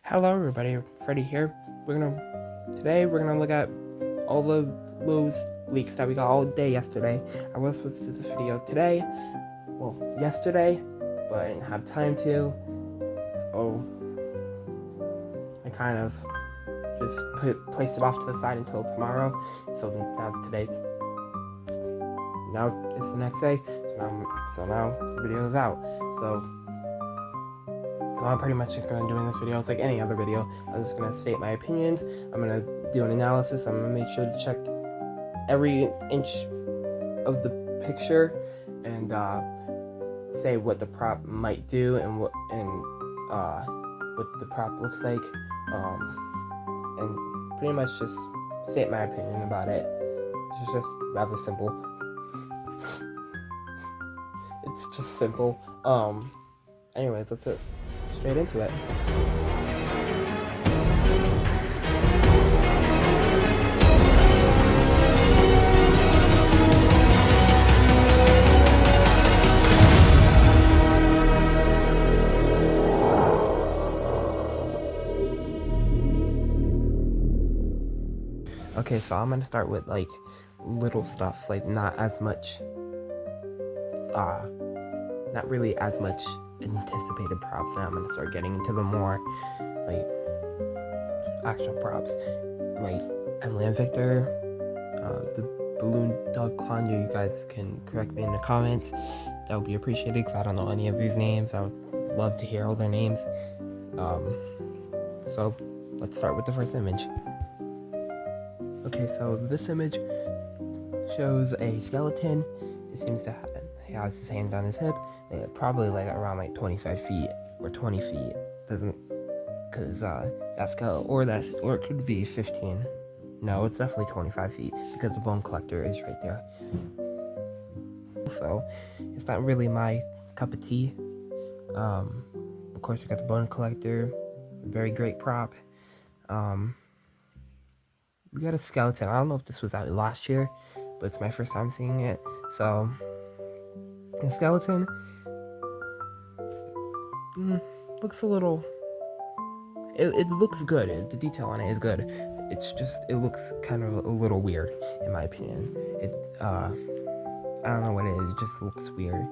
Hello everybody, Freddy here. Today we're gonna look at all the Lowe's leaks that we got all day yesterday. I was supposed to do this video yesterday, but I didn't have time to, so I kind of just placed it off to the side until tomorrow. So now it's the next day, so now the video is out. So I'm pretty much just gonna do in this video. It's like any other video. I'm just gonna state my opinions. I'm gonna do an analysis. I'm gonna make sure to check every inch of the picture and say what the prop might do and what the prop looks like, and pretty much just state my opinion about it. It's just rather simple. It's just simple. Anyways, let's get straight into it. Okay, so I'm gonna start with like little stuff, like not really as much anticipated props, and I'm gonna start getting into the more like actual props, like Emily and Victor, the balloon dog clown. You guys can correct me in the comments. That would be appreciated because I don't know any of these names. I would love to hear all their names. So let's start with the first image. Okay, so this image shows a skeleton. It seems to he has his hand on his hip, probably like around like 25 feet or 20 feet. Because that skeleton, or it could be 15. No, it's definitely 25 feet because the bone collector is right there. So it's not really my cup of tea. Of course, we got the bone collector, a very great prop. We got a skeleton. I don't know if this was out last year, but it's my first time seeing it. So the skeleton looks a little. It looks good. The detail on it is good. It's just it looks kind of a little weird in my opinion. I don't know what it is. It just looks weird.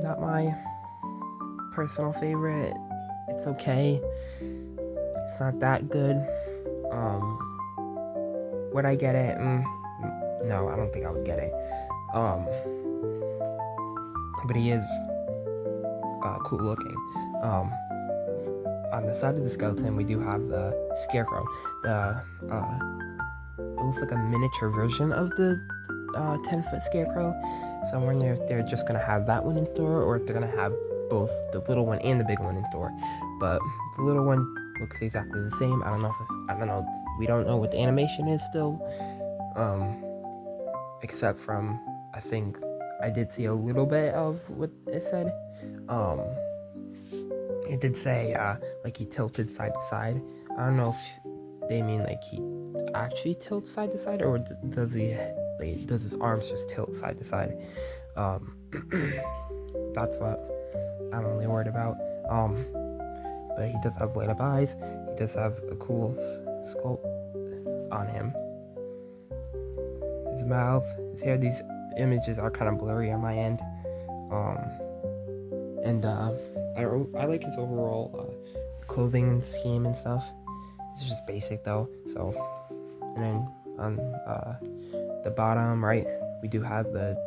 Not my personal favorite. It's okay. It's not that good. Would I get it? No, I don't think I would get it. But he is cool looking. On the side of the skeleton, we do have the Scarecrow. It looks like a miniature version of the 10-foot Scarecrow. So I'm wondering if they're just gonna have that one in store, or if they're gonna have both the little one and the big one in store. But the little one looks exactly the same. I don't know. We don't know what the animation is still, except from I think I did see a little bit of what it said. It did say like he tilted side to side. I don't know if they mean like he actually tilts side to side, or does his arms just tilt side to side? That's what I'm really worried about. But he does have light up eyes. He does have a cool sculpt on him. His mouth, his hair. These images are kind of blurry on my end. I like his overall clothing scheme and stuff. It's just basic though. So, and then on the bottom right, we do have the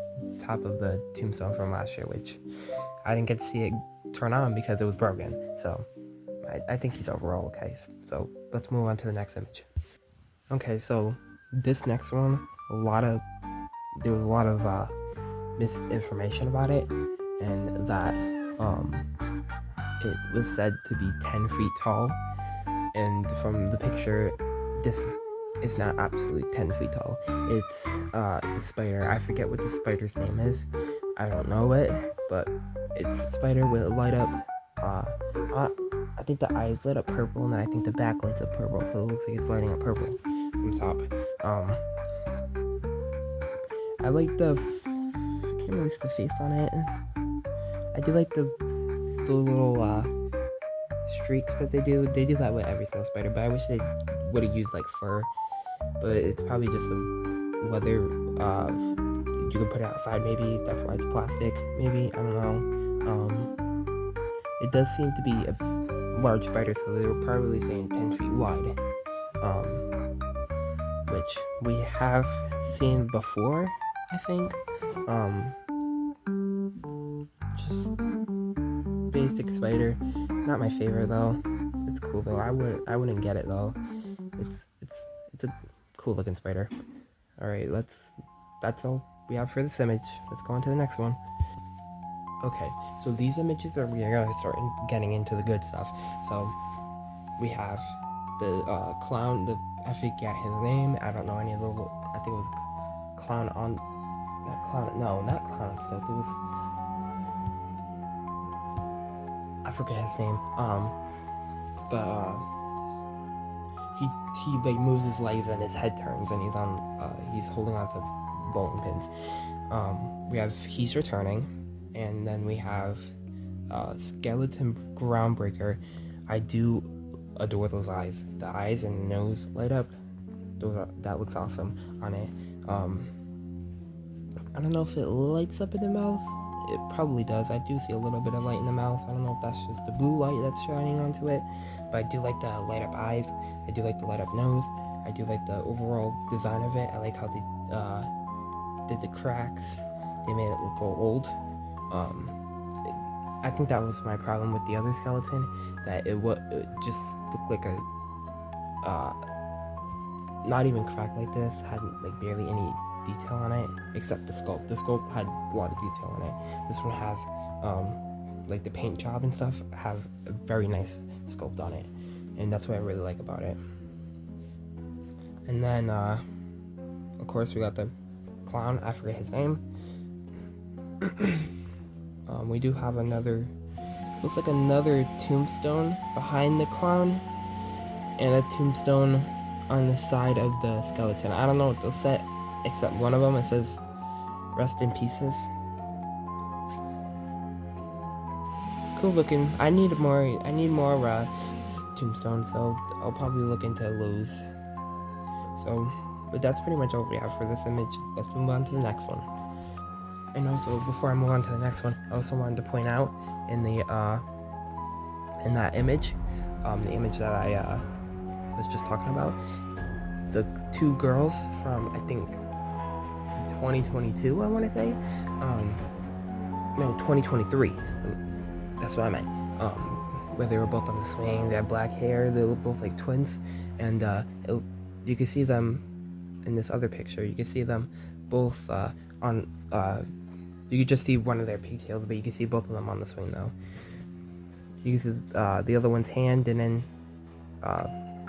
top of the tombstone from last year, which I didn't get to see it turn on because it was broken. So I think he's overall okay. So let's move on to the next image. Okay, so this next one, there was a lot of misinformation about it, and that it was said to be 10 feet tall, and from the picture, this is not absolutely 10 feet tall. It's the spider. I forget what the spider's name is. I don't know it, but it's a spider with a light up. I think the eyes lit up purple, and I think the back lights up purple. So it looks like it's lighting up purple from top. I like I can't really see the face on it. I do like the the little streaks that they do that with every single spider, but I wish they would have used like fur, but it's probably just a weather, you can put it outside, maybe that's why it's plastic, maybe, I don't know. It does seem to be a large spider, so they were probably saying 10 feet wide, which we have seen before, I think. Just basic spider, not my favorite though. It's cool though. I wouldn't get it though. It's a cool looking spider. All right, that's all we have for this image. Let's go on to the next one. Okay, so these images are, we are gonna start getting into the good stuff. So we have the clown, I forget his name, I don't know any of the, I think it was clown on, not clown, no, not clown on stilts, it was, I forget his name, but he like moves his legs and his head turns and he's holding on to bowling pins. We have He's Returning, and then we have Skeleton Groundbreaker. I do adore those eyes. The eyes and the nose light up. That looks awesome on it. I don't know if it lights up in the mouth. It probably does. I do see a little bit of light in the mouth. I don't know if that's just the blue light that's shining onto it, but I do like the light up eyes. I do like the light up nose. I do like the overall design of it. I like how they did the cracks. They made it look old. I think that was my problem with the other skeleton, that it just looked like a not even cracked like this, had like barely any detail on it, except the sculpt. The sculpt had a lot of detail on it. This one has like the paint job and stuff have a very nice sculpt on it, and that's what I really like about it. And then of course we got the clown, I forget his name. We do have another, looks like another tombstone behind the clown, and a tombstone on the side of the skeleton. I don't know what they'll say, except one of them, it says rest in pieces. Cool looking. I need more tombstones, so I'll probably look into Lowe's. So, but that's pretty much all we have for this image. Let's move on to the next one. And also, before I move on to the next one, I also wanted to point out in that image, the image that I was just talking about, the two girls from, I think, 2022, I want to say, no, 2023, that's what I meant, where they were both on the swing. They had black hair, they look both like twins, and you can see them in this other picture. You can see them both on, you can just see one of their pigtails, but you can see both of them on the swing though. You can see the other one's hand, and then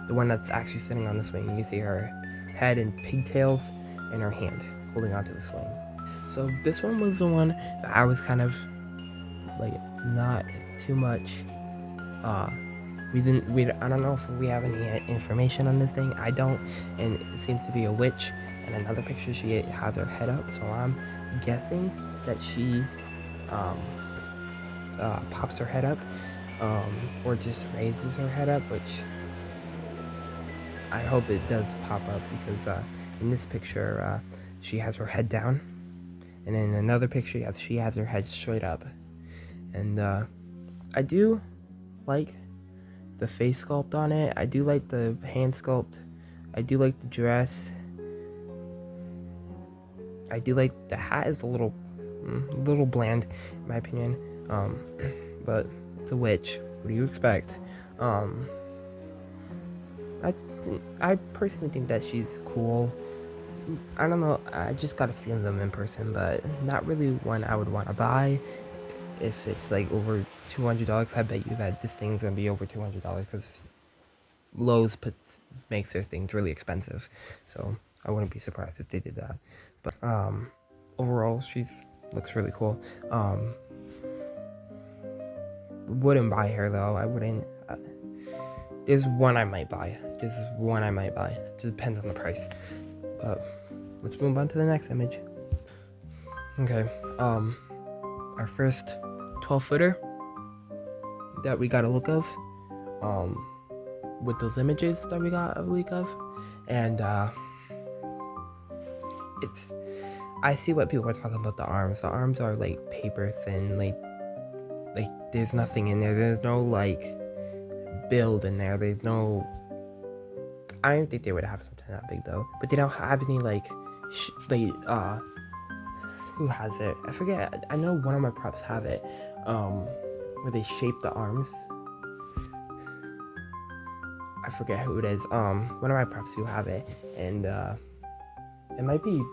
the one that's actually sitting on the swing, you can see her head and pigtails and her hand holding onto the swing. So this one was the one that I was kind of like not too much. I don't know if we have any information on this thing. I don't, and it seems to be a witch. And another picture, she has her head up, so I'm guessing that she pops her head up, or just raises her head up, which I hope it does pop up, because in this picture she has her head down, and in another picture she has her head straight up. And I do like the face sculpt on it. I do like the hand sculpt. I do like the dress. I do like the hat is a little bland in my opinion, but it's a witch. What do you expect? I personally think that she's cool. I don't know, I just gotta see them in person, but not really one I would want to buy. If it's like over $200, I bet you that this thing's gonna be over $200, because Lowe's makes their things really expensive, so I wouldn't be surprised if they did that. But overall, she looks really cool. Wouldn't buy her though. I wouldn't. There's one I might buy. Just one I might buy. It just depends on the price. But let's move on to the next image. Okay. Our first 12-footer that we got a look of, with those images that we got a leak of, and it's. I see what people are talking about the arms. The arms are like paper thin, like there's nothing in there. There's no like build in there. There's no. I don't think they would have something that big though. But they don't have any like, who has it? I forget. I know one of my props have it, where they shape the arms. I forget who it is. One of my props do have it, and it might be.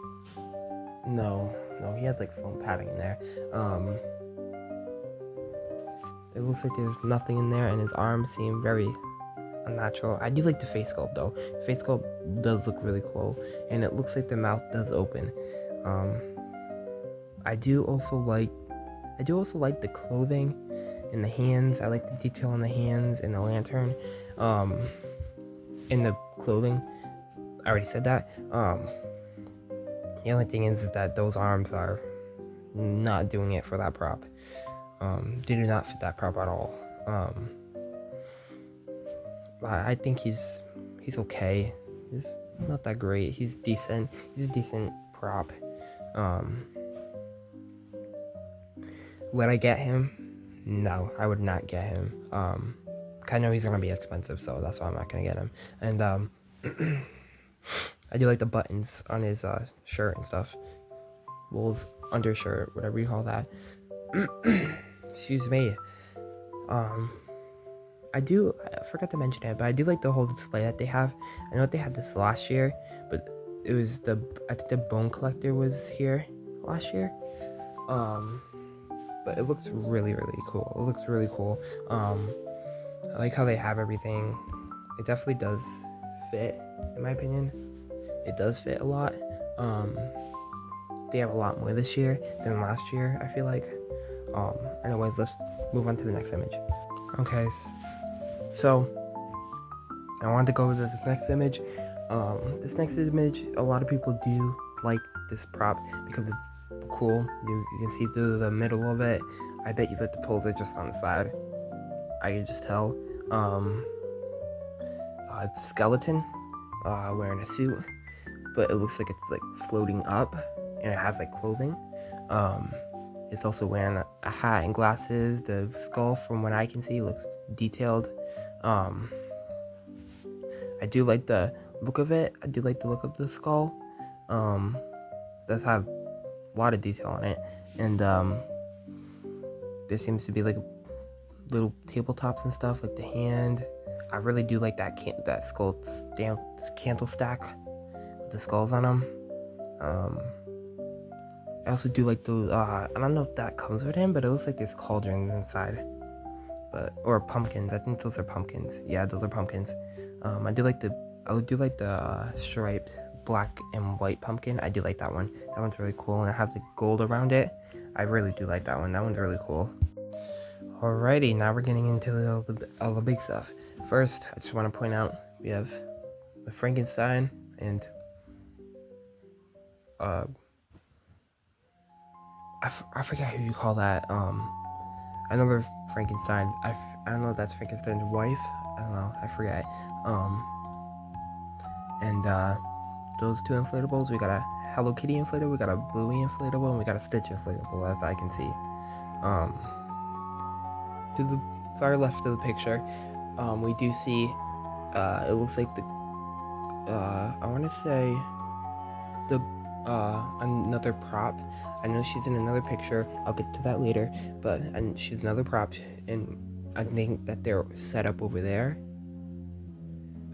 No, he has like foam padding in there. It looks like there's nothing in there, and his arms seem very unnatural. I do like the face sculpt though. Face sculpt does look really cool, and it looks like the mouth does open. I do also like the clothing and the hands. I like the detail on the hands and the lantern. In the clothing, I already said that. The only thing is that those arms are not doing it for that prop. They do not fit that prop at all. I think he's okay. He's not that great. He's decent. He's a decent prop. Would I get him? No, I would not get him. I know he's gonna be expensive, so that's why I'm not gonna get him. And I do like the buttons on his shirt and stuff. Well, his undershirt, whatever you call that. Excuse me. I forgot to mention it, but I do like the whole display that they have. I know they had this last year, but it was I think the Bone Collector was here last year. But it looks really, really cool. It looks really cool. I like how they have everything. It definitely does fit, in my opinion. It does fit a lot. They have a lot more this year than last year, I feel like. Anyways, let's move on to the next image. Okay, so I wanted to go over this next image. This next image, a lot of people do like this prop because it's cool. You can see through the middle of it. I bet you like the poles just on the side. I can just tell. It's a skeleton wearing a suit, but it looks like it's like floating up, and it has like clothing. It's also wearing a hat and glasses. The skull, from what I can see, looks detailed. I do like the look of it. I do like the look of the skull. Does have a lot of detail on it, and there seems to be like little tabletops and stuff, like the hand. I really do like that skull candle stack with the skulls on them. I also do like those. I don't know if that comes with him, but it looks like there's cauldrons inside, or pumpkins. I think those are pumpkins. Yeah, those are pumpkins. I do like the striped black and white pumpkin. I do like that one. That one's really cool, and it has like gold around it. I really do like that one. That one's really cool. Alrighty, now we're getting into all the big stuff. First, I just want to point out we have the Frankenstein and I forget who you call that. Another Frankenstein. I don't know if that's Frankenstein's wife. I don't know. I forget. And those two inflatables. We got a Hello Kitty inflatable. We got a Bluey inflatable, and we got a Stitch inflatable, as I can see. To the far left of the picture, we do see. It looks like I want to say another prop. I know she's in another picture. I'll get to that later, and she's another prop, and I think that they're set up over there.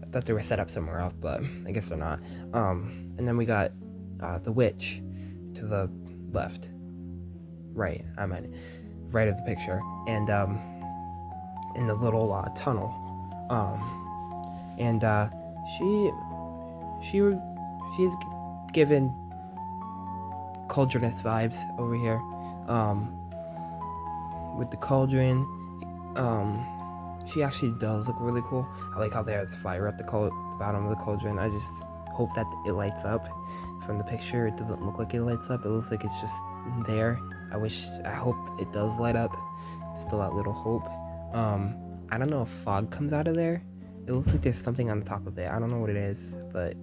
I thought they were set up somewhere else, but I guess they're not. And then we got the witch to the left, right. I meant right of the picture, and in the little tunnel. And she's given cauldroness vibes over here, with the cauldron. She actually does look really cool. I like how there's fire at the bottom of the cauldron. I just hope that it lights up. From the picture, it doesn't look like it lights up. It looks like it's just there. I hope it does light up. Still that little hope. I don't know if fog comes out of there. It looks like there's something on the top of it. I don't know what it is, but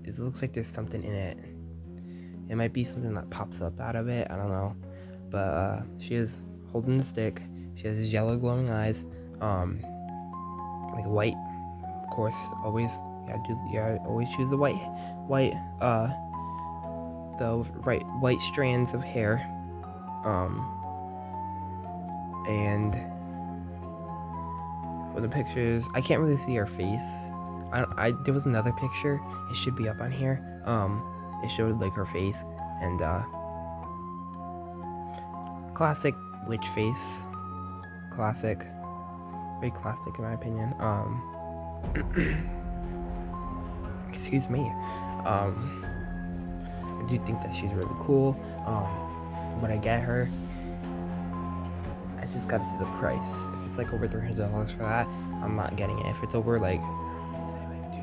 it looks like there's something in it. It might be something that pops up out of it. I don't know. But she is holding the stick. She has these yellow glowing eyes. Like white. Of course, always always choose the white strands of hair. And for the pictures, I can't really see her face. There was another picture. It should be up on here. It showed like her face and classic witch face. Classic, very classic in my opinion. Excuse me. I do think that she's really cool. When I get her, I just gotta see the price. If it's like over $300 for that, I'm not getting it. If it's over like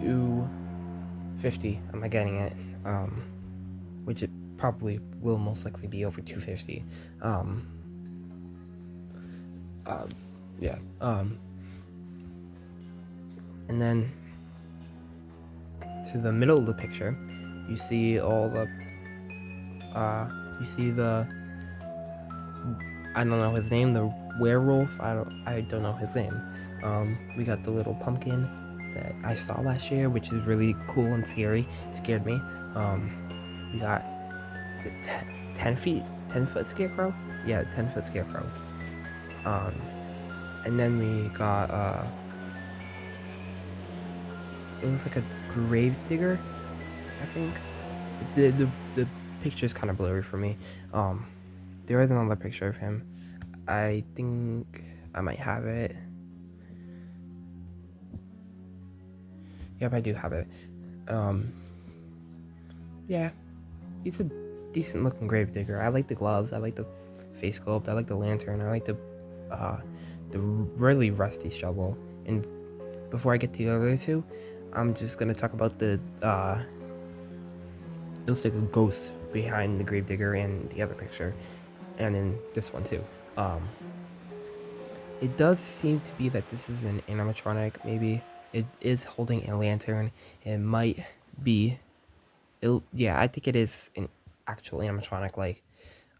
$250, I'm not getting it. Which it probably will most likely be over $250. Yeah. And then to the middle of the picture, you see all the I don't know his name, the werewolf. I don't know his name. We got the little pumpkin that I saw last year, which is really cool and scary. It scared me. We got the 10 foot scarecrow. Yeah, 10-foot scarecrow. And then we got it looks like a grave digger, I think. The picture's kind of blurry for me. There is another picture of him. I think I might have it. Yep, I do have it. Yeah, he's a decent looking grave digger. I like the gloves. I like the face sculpt. I like the lantern. I like the really rusty shovel. And before I get to the other two, I'm just gonna talk about the it looks like a ghost behind the gravedigger in the other picture, and in this one too. It does seem to be that this is an animatronic. Maybe it is holding a lantern. It might be. Yeah, I think it is an actual animatronic, like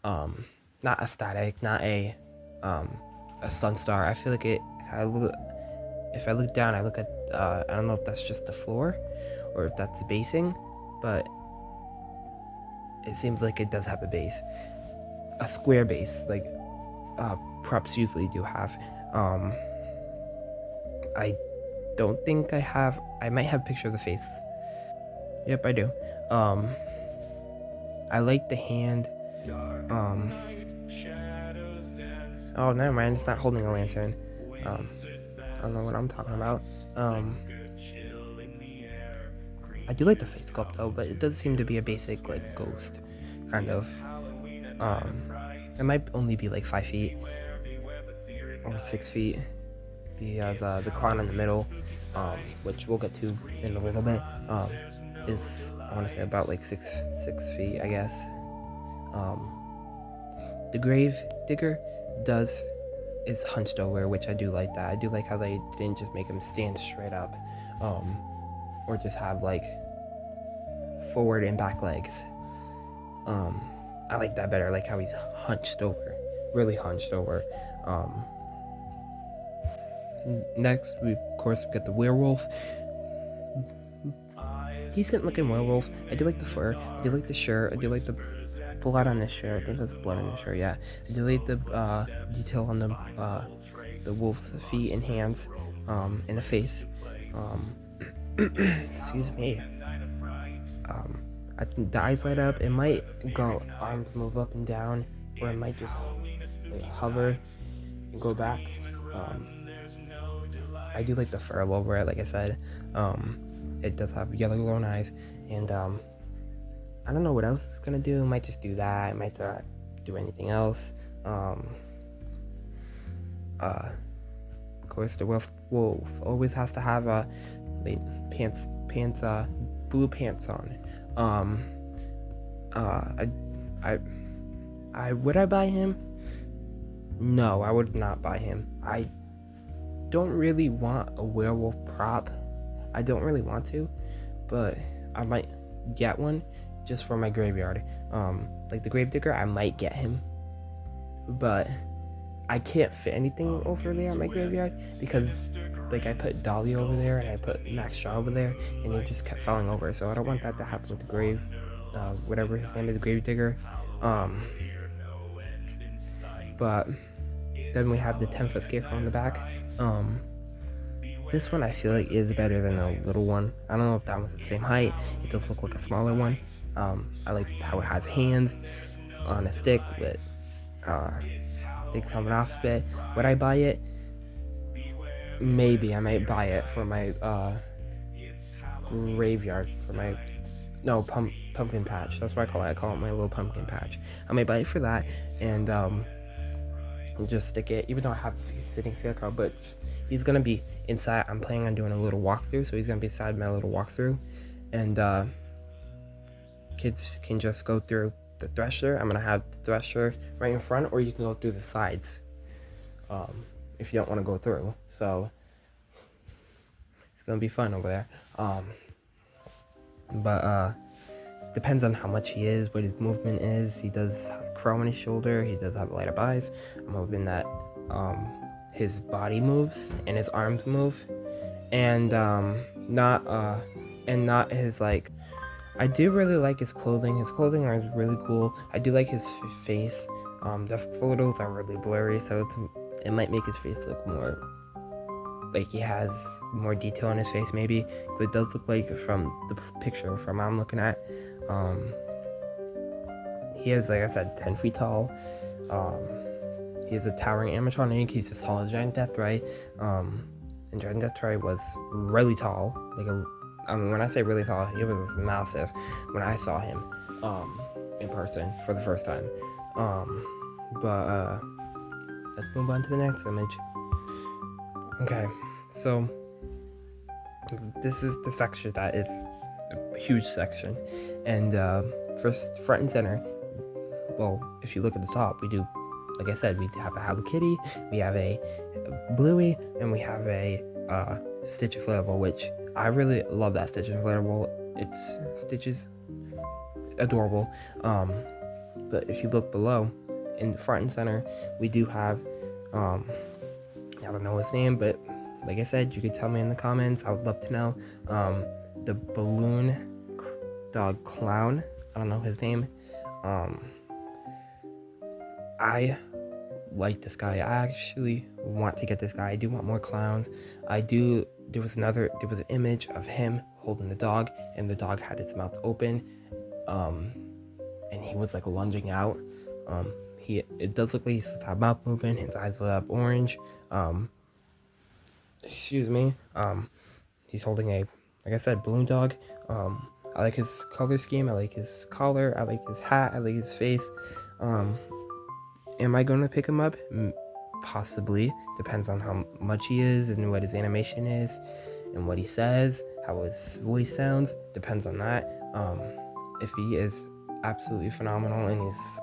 not a static, not a sun star. I feel like it. If I look down, I look at I don't know if that's just the floor or if that's the basing, but it seems like it does have a base, a square base, like props usually do have. I don't think I have. I might have a picture of the face. Yep, I do. I like the hand. Oh, never mind. It's not holding a lantern. I don't know what I'm talking about. I do like the face sculpt though, but it does seem to be a basic like ghost, kind of. It might only be like 5 feet or 6 feet, because the clown in the middle, which we'll get to in a little bit, is I want to say about like 6 feet, I guess. The grave digger is hunched over, which I do like that. I do like how they didn't just make him stand straight up, or just have like forward and back legs. I like that better. I like how he's hunched over, really hunched over. Next, we get the werewolf. Decent looking werewolf. I do like the fur. I do like the shirt. I do like the blood on this shirt. I think there's blood on the shirt. Yeah. I do like the detail on the wolf's feet and hands, and the face. Excuse me. I think the eyes light up. It might go arms move up and down, or it might just like, hover and go back. I do like the fur over it, like I said. It does have yellow glowing eyes, and I don't know what else it's gonna do. It might just do that. It might not do anything else. Of course, the wolf always has to have blue pants on. I would I buy him? No, I would not buy him. I don't really want a werewolf prop. I don't really want to, but I might get one just for my graveyard. Like the gravedigger, I might get him, but I can't fit anything over there in my graveyard because like I put Dolly over there and I put Max Shaw over there and they just kept falling over. So I don't want that to happen with the grave, whatever his name is, Gravedigger. But then we have the 10-foot Scarecrow in the back. This one I feel like is better than the little one. I don't know if that one's the same height. It does look like a smaller one. I like how it has hands on a stick with things coming off of it. Would I buy it? Maybe I might buy it for my graveyard, for my pumpkin patch. That's what I call it. I call it my little pumpkin patch. I might buy it for that and just stick it, even though I have the sitting Scarecrow, but he's gonna be inside. I'm planning on doing a little walkthrough, so he's gonna be inside my little walkthrough, and kids can just go through the thresher. I'm gonna have the thresher right in front, or you can go through the sides if you don't want to go through. So it's gonna be fun over there. But depends on how much he is, what his movement is. He does have a crow on his shoulder. He does have light up eyes. I'm hoping that his body moves and his arms move, and not his like. I do really like his clothing. His clothing is really cool. I do like his face. The photos are really blurry, so it might make his face look more like he has more detail in his face, maybe. But it does look like from the picture from I'm looking at. He is, like I said, 10 feet tall. He is a towering animatronic. He's as tall as Giant Deathray. And Giant Deathray was really tall. When I say really tall, he was massive when I saw him in person for the first time. But let's move on to the next image. Okay, so this is the section that is a huge section, and first, front and center. Well, if you look at the top, we do, like I said, we have a Hello Kitty, we have a Bluey, and we have a Stitch Inflatable, which I really love that Stitch Inflatable. Stitch is adorable. But if you look below, in the front and center, we do have I don't know his name, but like I said, you could tell me in the comments. I would love to know. The balloon dog clown. I don't know his name. I like this guy. I actually want to get this guy. I do want more clowns. There was an image of him holding the dog, and the dog had its mouth open, and he was like lunging out. It does look like he's supposed to have mouth movement. His eyes lit up orange. Excuse me. He's holding a, like I said, balloon dog. I like his color scheme. I like his collar. I like his hat. I like his face. Am I going to pick him up? Possibly. Depends on how much he is and what his animation is and what he says, how his voice sounds. Depends on that. If he is absolutely phenomenal and he's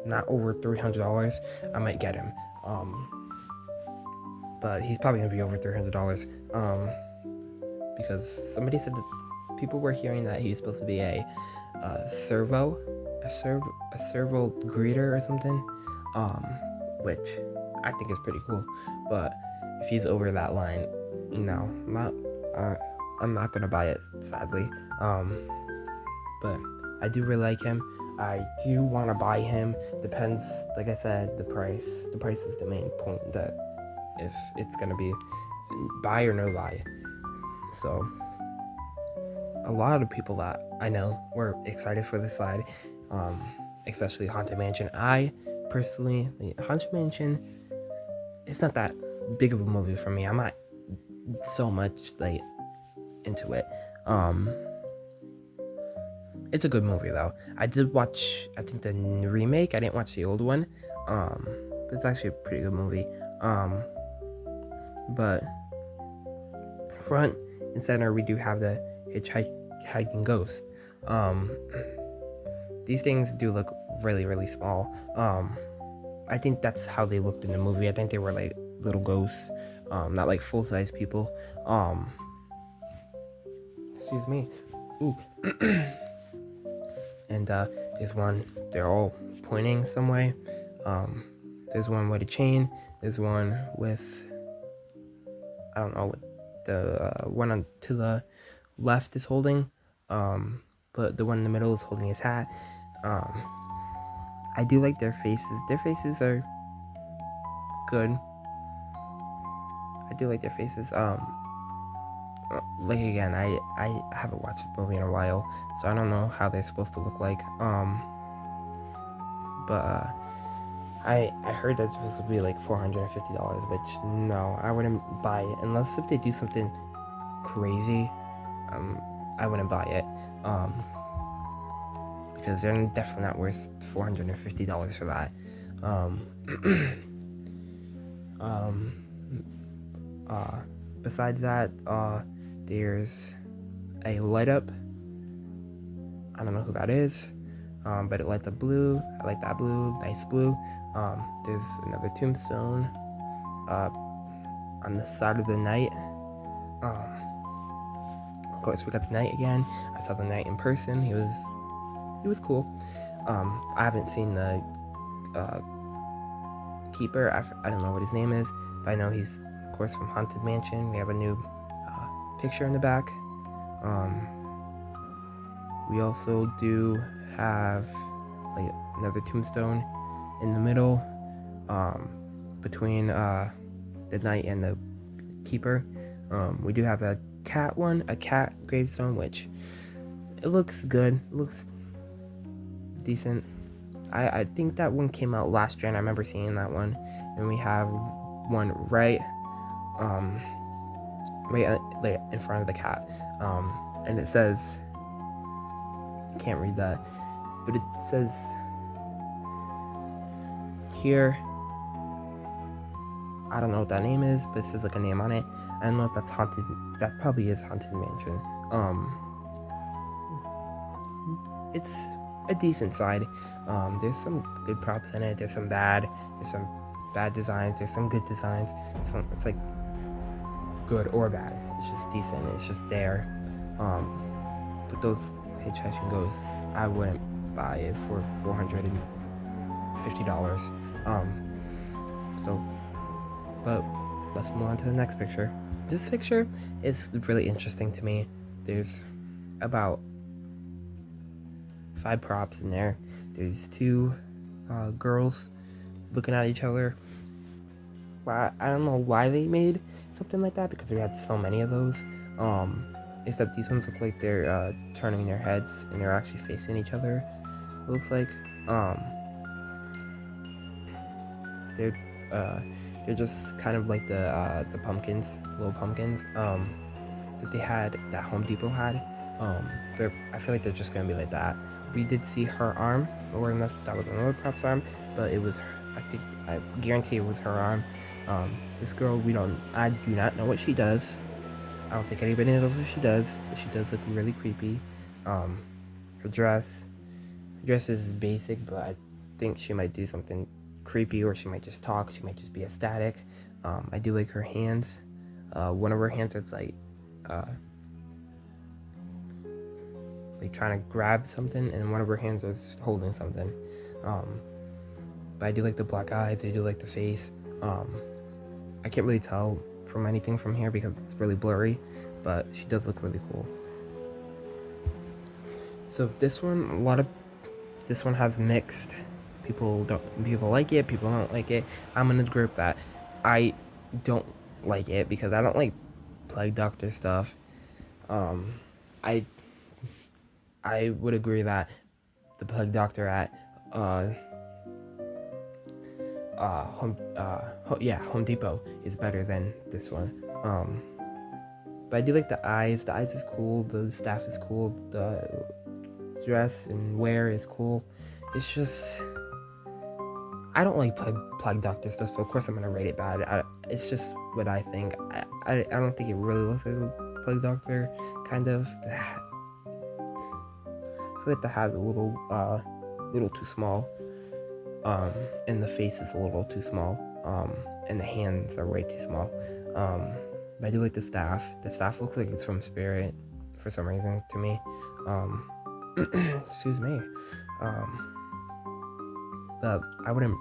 not over $300, I might get him. But he's probably gonna be over $300 because somebody said that people were hearing that he's supposed to be a servo greeter or something, which I think is pretty cool. But if he's over that line, no, I'm not gonna buy it, sadly. But I do really like him. I do want to buy him. Depends, like I said, the price. The price is the main point, that if it's gonna be buy or no buy. So a lot of people that I know were excited for this slide, especially Haunted Mansion. I personally, Haunted Mansion, it's not that big of a movie for me. I'm not so much like into it. It's a good movie though. I did watch, I think, the remake. I didn't watch the old one. It's actually a pretty good movie. But front and center, we do have the hitchhiking ghost. These things do look really, really small. I think that's how they looked in the movie. I think they were like little ghosts. not like full-size people. Excuse me. Ooh. And there's one, they're all pointing some way. There's one with a chain. There's one with, I don't know what the one on to the left is holding. But the one in the middle is holding his hat. I do like their faces. Their faces are good. I do like their faces. Like again, I haven't watched this movie in a while, so I don't know how they're supposed to look like. But I heard that this would be like $450, which no, I wouldn't buy it unless if they do something crazy. I wouldn't buy it. Because they're definitely not worth $450 for that. Besides that, there's a light up. I don't know who that is, but it lights up blue. I like that blue, nice blue. There's another tombstone on the side of the knight. Of course, we got the knight again. I saw the knight in person. He was cool. I haven't seen the keeper. I don't know what his name is, but I know he's, of course, from Haunted Mansion. We have a new picture in the back. We also do have like another tombstone in the middle, between the knight and the keeper. We do have a cat gravestone, which it looks good. It looks decent. I think that one came out last gen. I remember seeing that one. And we have one right in front of the cat, and it says, I can't read that, but it says here, I don't know what that name is, but it says like a name on it. I don't know if that's haunted. That probably is Haunted Mansion. It's a decent side. There's some good props in it. There's some bad designs. There's some good designs. It's like good or bad. It's just decent. It's just there. But those hitchhiking ghosts, I wouldn't buy it for $450. But let's move on to the next picture. This picture is really interesting to me. There's about 5 props in there. There's 2 girls looking at each other. Well, I don't know why they made something like that, because we had so many of those. Except these ones look like they're turning their heads and they're actually facing each other. It looks like they're just kind of like the pumpkins, little pumpkins that they had, that Home Depot had. I feel like they're just gonna be like that. We did see her arm, or that was another prop's arm, but it was, I guarantee it was her arm. This girl, I do not know what she does. I don't think anybody knows what she does, but she does look really creepy. Her dress is basic, but I think she might do something creepy, or she might just talk. She might just be ecstatic. I do like her hands. One of her hands is like trying to grab something, and one of her hands is holding something. But I do like the black eyes. I do like the face. I can't really tell from anything from here because it's really blurry, but she does look really cool. So this one has mixed. People like it, people don't like it. I'm in the group that I don't like it because I don't like Plague Doctor stuff. I would agree that the Plague Doctor at Home Depot is better than this one. But I do like the eyes. The eyes is cool. The staff is cool. The dress and wear is cool. It's just, I don't like Plague Doctor stuff, so of course I'm gonna rate it bad. It's just what I think. I don't think it really looks like a Plague Doctor, kind of. I feel like the hat is a little too small. And the face is a little too small. And the hands are way too small. But I do like the staff. The staff looks like it's from Spirit for some reason to me. Excuse me. But I wouldn't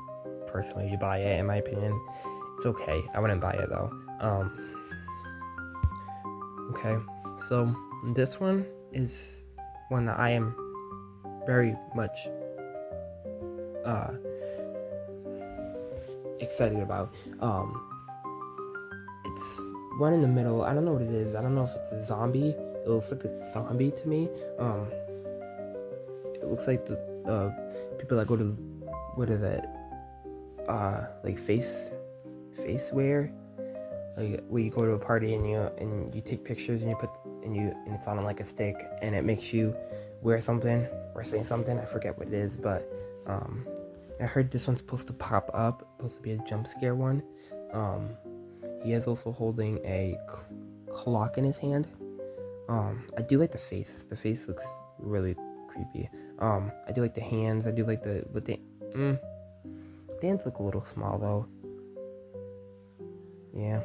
personally buy it, in my opinion. It's okay. I wouldn't buy it though. Okay, so this one is one that I am very much excited about. It's one in the middle. I don't know what it is. I don't know if it's a zombie. It looks like a zombie to me. It looks like the people that go to, what is it? Like face wear. Like where you go to a party and you take pictures and and it's on like a stick and it makes you wear something or say something. I forget what it is, but I heard this one's supposed to pop up, supposed to be a jump scare one. He is also holding a clock in his hand. I do like the face. The face looks really creepy. I do like the hands. I do like the hands look a little small though. Yeah.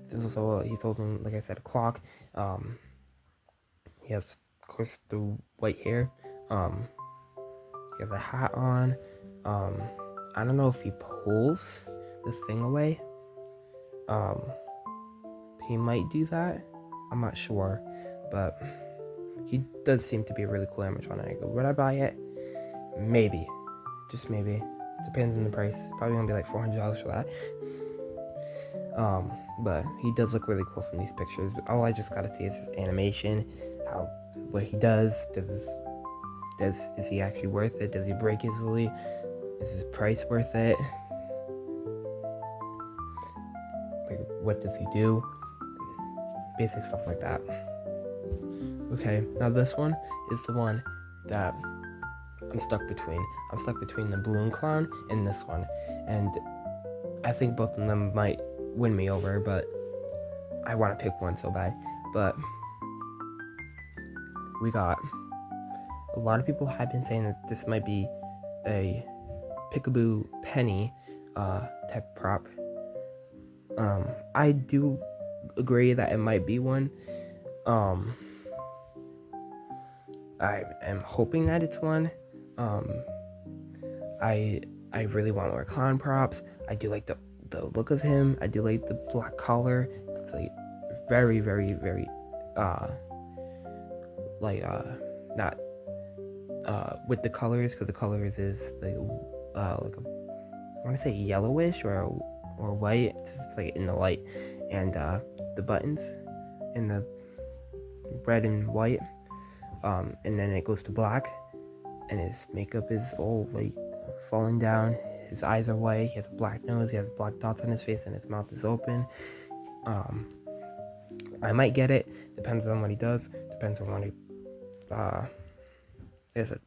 This is also he's holding, like I said, a clock. He has, of course, the white hair. He has a hat on. I don't know if he pulls the thing away. He might do that. I'm not sure, but he does seem to be a really cool animatronic. Would I buy it? Maybe, just maybe. Depends on the price. Probably gonna be like $400 for that. But he does look really cool from these pictures. All I just gotta see is his animation, what he does. Is he actually worth it? Does he break easily? Is his price worth it? Like, what does he do? Basic stuff like that. Okay, now this one is the one that I'm stuck between. I'm stuck between the balloon clown and this one, and I think both of them might win me over, but I want to pick one so bad. But we got a lot of people have been saying that this might be a Peekaboo Penny type prop. I do agree that it might be one. I am hoping that it's one. I really want more clown props. I do like the look of him. I do like the black collar. It's like very, very, very not with the colors, because the colors is like I want to say yellowish or white. It's like in the light, and the buttons in the red and white, and then it goes to black, and his makeup is all like falling down. His eyes are white. He has a black nose. He has black dots on his face, and his mouth is open. I might get it. Depends on what he does. Depends on what he is it,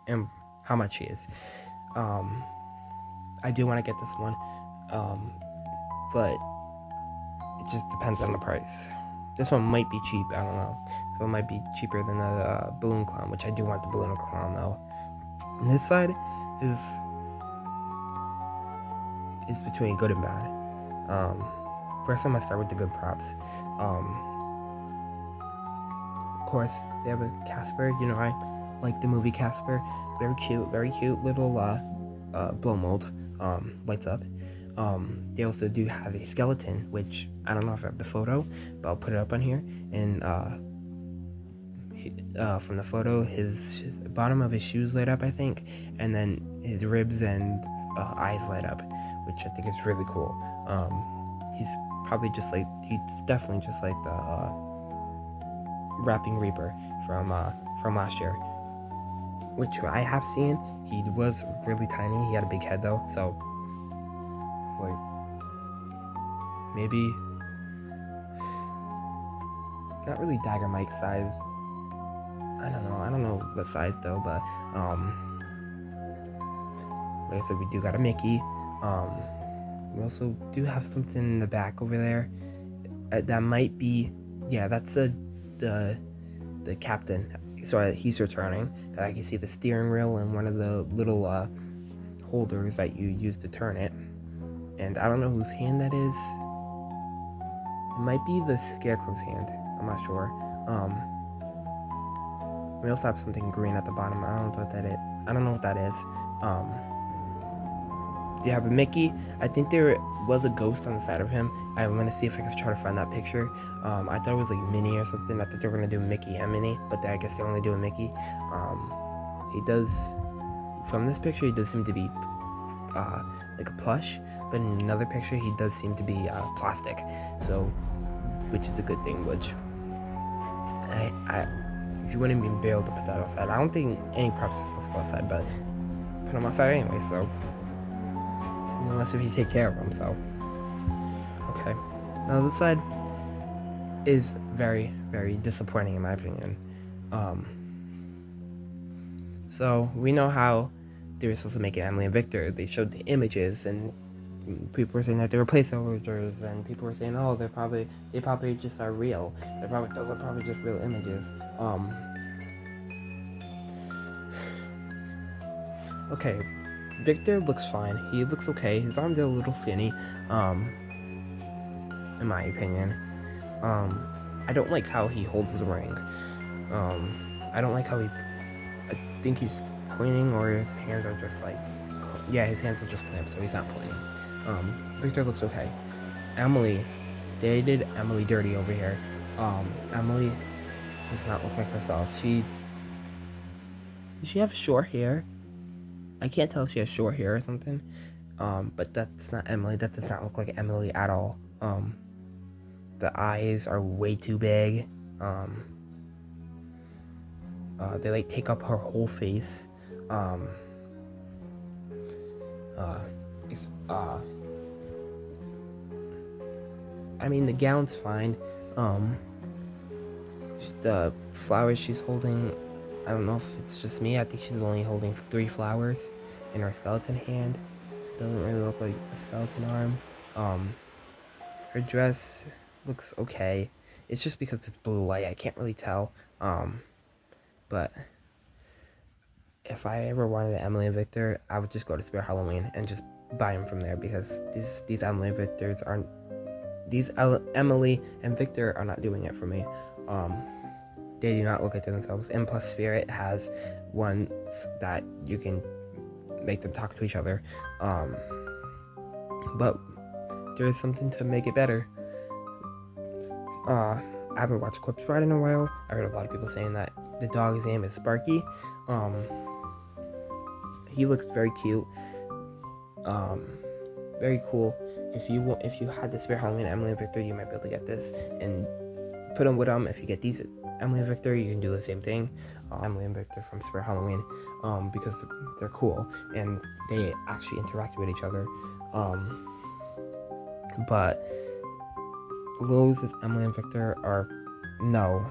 and how much he is. I do want to get this one, but it just depends on the price. This one might be cheap. I don't know. So it might be cheaper than the balloon clown, which I do want the balloon clown though. And this side is between good and bad. First I'm gonna start with the good props. Of course, they have a Casper. You know, I like the movie Casper. Very cute little blow mold. Lights up. They also do have a skeleton, which I don't know if I have the photo, but I'll put it up on here. And from the photo, his bottom of his shoes light up, I think, and then his ribs and eyes light up, which I think is really cool. He's definitely just like the Rapping Reaper from last year, which I have seen. He was really tiny. He had a big head though, so it's like maybe not really Dagger Mike size. I don't know what size though, but like I said, we do got a Mickey. We also do have something in the back over there that might be, yeah, that's the captain. So he's returning. I can see the steering wheel and one of the little holders that you use to turn it. and I don't know whose hand that is. It might be the Scarecrow's hand. I'm not sure. We also have something green at the bottom. I don't know what that is. Yeah, but Mickey, I think there was a ghost on the side of him. I'm gonna see if I can try to find that picture. I thought it was like Minnie or something. I thought they were gonna do Mickey and Minnie, but I guess they only do a Mickey. He does, from this picture, he does seem to be like a plush, but in another picture, he does seem to be plastic. So, which is a good thing. Which you wouldn't even be able to put that outside. I don't think any props are supposed to go outside, but put them outside anyway. So. Unless if you take care of them, so. Okay. Now this side is very, very disappointing in my opinion. So we know how they were supposed to make it Emily and Victor. They showed the images and people were saying that they were placeholders, and people were saying, oh, they probably just are real. Those are probably just real images. Okay. Victor looks fine. He looks okay. His arms are a little skinny, in my opinion. I don't like how he holds his ring. I don't like how I think he's pointing, or his hands are just like, yeah, his hands are just clamped, so he's not pointing. Victor looks okay. Emily, they did Emily dirty over here. Emily does not look like herself. Does she have short hair? I can't tell if she has short hair or something, but that's not Emily. That does not look like Emily at all. The eyes are way too big. They like take up her whole face. I mean, the gown's fine. The flowers she's holding, I don't know if it's just me. I think she's only holding 3 flowers in her skeleton hand. Doesn't really look like a skeleton arm. Her dress looks okay. It's just because it's blue light. I can't really tell. But if I ever wanted an Emily and Victor, I would just go to Spirit Halloween and just buy them from there, because these Emily and Victors aren't. Emily and Victor are not doing it for me. They do not look like themselves. And plus, Spirit has ones that you can make them talk to each other. But there is something to make it better. I haven't watched Corpse Bride in a while. I heard a lot of people saying that the dog's name is Sparky. He looks very cute. Very cool. If you had the Spirit Halloween Emily and Victor, you might be able to get this and put them with them. If you get these Emily and Victor, you can do the same thing. Emily and Victor from Spirit Halloween, because they're cool and they actually interact with each other. But Lowe's Emily and Victor are no,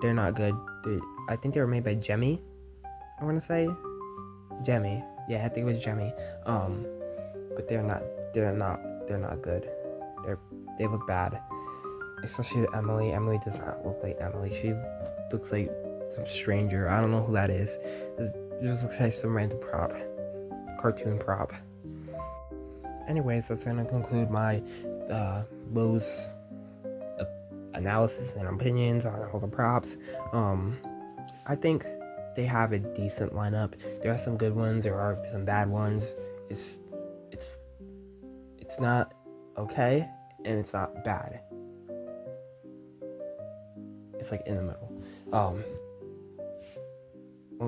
they're not good. I think they were made by Jemmy. I want to say Jemmy. Yeah, I think it was Jemmy. But they're not good. They look bad. Especially Emily. Emily does not look like Emily. She looks like some stranger. I don't know who that is. It just looks like some random cartoon prop. Anyways, that's gonna conclude my Lowe's analysis and opinions on all the props. I think they have a decent lineup. There are some good ones. There are some bad ones. It's not okay, and it's not bad. It's like in the middle. Well,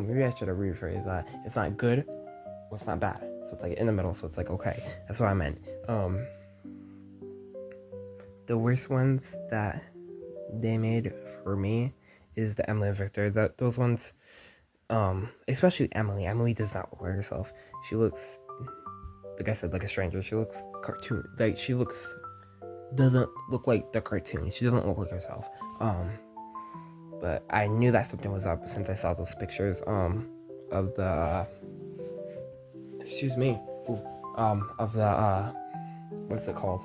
maybe I should have rephrased that. It's not good, well, it's not bad. So it's like in the middle, so it's like okay. That's what I meant. The worst ones that they made for me is the Emily and Victor. Those ones, especially Emily. Emily does not look like herself. She looks, like I said, like a stranger. She looks cartoon. Like doesn't look like the cartoon. She doesn't look like herself. But I knew that something was up since I saw those pictures of the of the what's it called?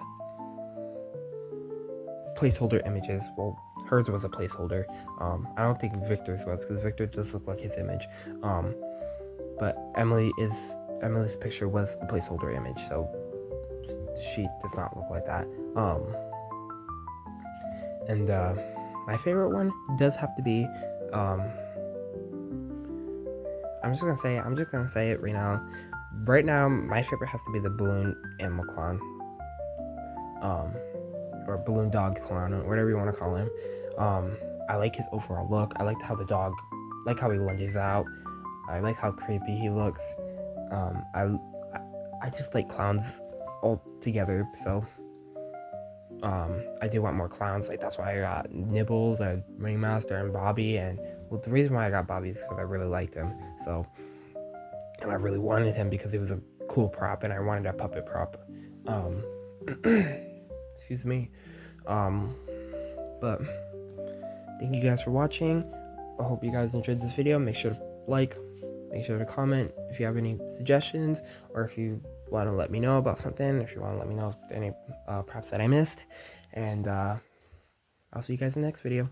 Placeholder images. Well, hers was a placeholder. I don't think Victor's was, because Victor does look like his image. But Emily's picture was a placeholder image, so she does not look like that. And my favorite one does have to be, I'm just gonna say it right now. Right now, my favorite has to be the balloon animal clown, or balloon dog clown, or whatever you want to call him. I like his overall look. I like how the dog, like how he lunges out. I like how creepy he looks. I just like clowns all together. So I do want more clowns. Like that's why I got Nibbles and Ringmaster and Bobby. And well, the reason why I got Bobby is because I really liked him. So, and I really wanted him because he was a cool prop, and I wanted a puppet prop. Excuse me. But thank you guys for watching. I hope you guys enjoyed this video. Make sure to like, make sure to comment if you have any suggestions, or if you want to let me know about something, if you want to let me know if any props that I missed. And I'll see you guys in the next video.